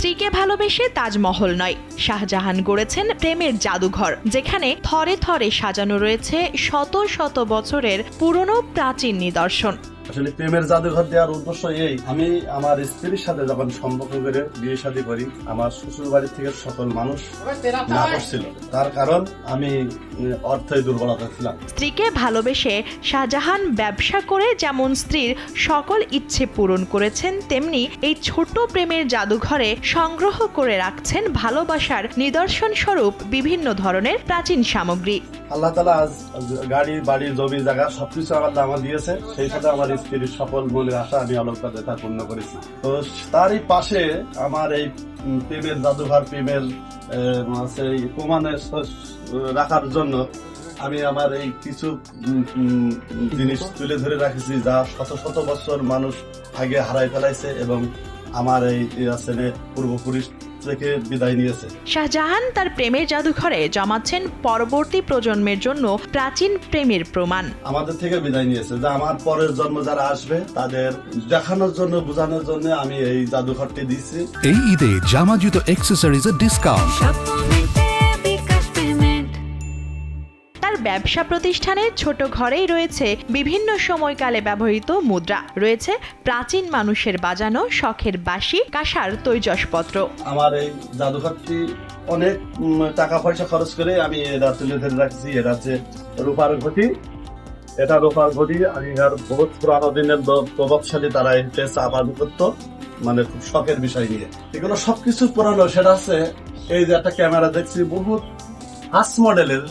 স্ত্রীকে ভালোবেসে তাজমহল নয়, শাহজাহান গড়েছেন প্রেমের জাদুঘর, যেখানে থরে থরে সাজানো রয়েছে শত শত বছরের পুরনো প্রাচীন নিদর্শন। আসলে প্রেমের জাদুঘর দেওয়ার উদ্দেশ্য এই, আমি আমার স্ত্রীর সাথে যখন সম্পর্ক করে বিয়ে শাদী করি, আমার শ্বশুর বাড়ি থেকে সকল মানুষ না করছিল, তার কারণ আমি অর্থই দুর্বলতা ছিলাম। স্ত্রীকে ভালোবেসে শাহজাহান ব্যবসা করে যেমন স্ত্রীর সকল ইচ্ছে পূরণ করেছেন, তেমনি এই ছোট প্রেমের জাদুঘরে সংগ্রহ করে রাখছেন ভালোবাসার নিদর্শন স্বরূপ বিভিন্ন ধরনের প্রাচীন সামগ্রী। আল্লাহ তাআলা আজ গাড়ি, বাড়ি, জমি, জায়গা সবকিছু আমার দিয়েছে, সেই সাথে আমার স্ত্রীর সকল মনের আশা আমি আল্লাহ তাআলা তা পূর্ণ করেছি। তো তারই পাশে আমার এই প্রেমের জাদুঘর, প্রেমের প্রমাণে রাখার জন্য আমি আমার এই কিছু জিনিস তুলে ধরে রাখেছি, যা শত শত বছর মানুষ আগে হারাই ফেলাইছে এবং আমার এই পূর্বপুরুষ থেকে বিদায় নিয়েছে। শাহজাহান তার প্রেমের জাদুঘরে জমাচ্ছেন পরবর্তী প্রজন্মের জন্য প্রাচীন প্রেমের প্রমাণ। আমাদের থেকে বিদায় নিয়েছে, যা আমার পরের জন্ম যারা আসবে তাদের দেখানোর জন্য, বোঝানোর জন্য আমি এই জাদুঘরটি দিচ্ছি। এই ঈদে জামা জুতো অ্যাক্সেসরিজের ডিসকাউন্ট। তার ব্যবসা প্রতিষ্ঠানের ছোট ঘরেই রয়েছে বিভিন্ন সময়কালে ব্যবহৃত মুদ্রা, রয়েছে প্রাচীন মানুষের বাজানো শখের বাঁশি, কাঁসার তৈজসপত্র। আমার এই জাদুঘরটি অনেক টাকা পয়সা খরচ করে আমি এটা তুলে ধরে রাখছি। এটা হচ্ছে রূপার ঘটি, এটা রূপার ঘটি। আমি বহুত পুরানো দিনের প্রভাবশালী তারা আবাদ করতো, মানে খুব শখের বিষয় নিয়ে। এগুলো সবকিছু পুরানো। সেটা হচ্ছে এই যে একটা ক্যামেরা দেখছি, বহুত ফার্স্ট মডেলের,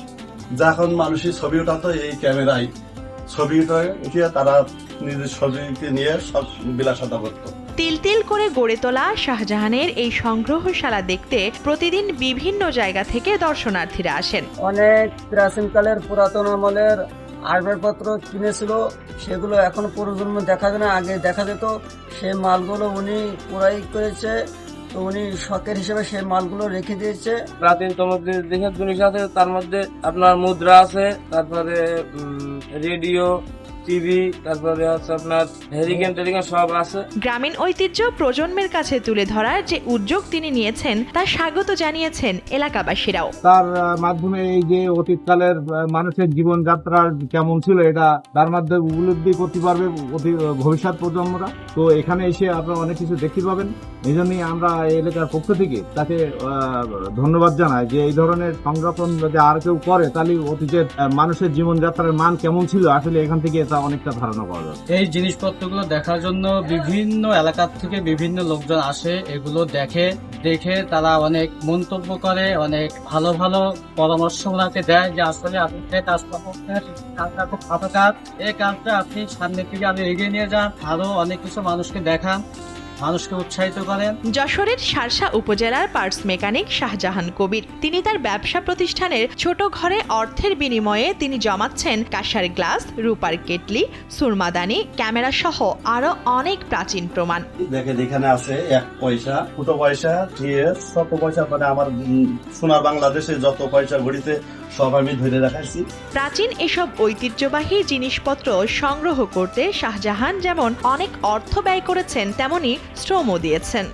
যখন মানুষের ছবি উঠাতো এই ক্যামেরায় ছবি উঠিয়ে তারা নিজের ছবিকে নিয়ে সব বিলাসতা করতো। তিল তিল করে গড়ে তোলা শাহজাহানের এই সংগ্রহশালা দেখতে প্রতিদিন বিভিন্ন জায়গা থেকে দর্শনার্থীরা আসেন। অনেক প্রাচীনকালের পুরাতন আমলের আসবাবপত্র কিনেছিল, সেগুলো এখন প্রজন্ম দেখা যায় না, আগে দেখা যেত। সেই মালগুলো উনি ক্রয় করেছে, তো উনি শখের হিসেবে সেই মালগুলো রেখে দিয়েছে। প্রাচীনতম যে জিনিস আছে তার মধ্যে আপনার মুদ্রা আছে, তারপরে রেডিও, টিভি, তারপরে হচ্ছে আপনার হেরিকেন টেরিকেন সব আছে। গ্রামীণ ঐতিহ্য প্রজন্মের কাছে তুলে ধরার যে উদ্যোগ তিনি নিয়েছেন তা স্বাগত জানিয়েছেন এলাকাবাসীরাও। তার মাধ্যমে এই যে অতীতকালের মানুষের জীবনযাত্রা কেমন ছিল, এটা তার মাধ্যমে উপলব্ধি করতে পারবে ভবিষ্যৎ প্রজন্মরা। তো এখানে এসে আপনারা অনেক কিছু দেখতে পাবেন। এই জন্যই আমরা এলাকার পক্ষ থেকে তাকে ধন্যবাদ জানাই যে এই ধরনের সংরক্ষণ যদি আর কেউ করে, তাহলে অতীতের মানুষের জীবনযাত্রার মান কেমন ছিল আসলে এখান থেকে অনেকটা ধারণা পাওয়া যাবে। এই জিনিসপত্রগুলো দেখার জন্য বিভিন্ন এলাকা থেকে বিভিন্ন লোকজন আসে, এগুলো দেখে তারা অনেক মন্তব্য করে, অনেক ভালো ভালো পরামর্শ ওনাকে দেয় যে আসলে আপনি যে কাজটা করছেন কাজটা খুব ভালো কাজ, এই কাজটা আপনি সামনের দিকে আপনি এগিয়ে নিয়ে যান, আরো অনেক কিছু মানুষকে দেখান, মানুষকে উৎসাহিত করেন। যশোরের শার্শা উপজেলার পার্টস মেকানিক শাহজাহান কবির, তিনি তার ব্যবসা প্রতিষ্ঠানের ছোট ঘরে অর্থের বিনিময়ে তিনি জমাচ্ছেন কাঁসার গ্লাস, রূপার কেটলি, সুরমাদানি, ক্যামেরা সহ আরো অনেক প্রাচীন প্রমাণ। দেখেন এখানে আছে 1 পয়সা, ফুটো পয়সা, ছোট পয়সা, মানে আমার সোনার বাংলাদেশে যত পয়সা গড়িতে সব আমি ধরে রাখাইছি। প্রাচীন এসব ঐতিহ্যবাহী জিনিসপত্র সংগ্রহ করতে শাহজাহান যেমন অনেক অর্থ ব্যয় করেছেন, তেমনি শ্রমও দিয়েছেন।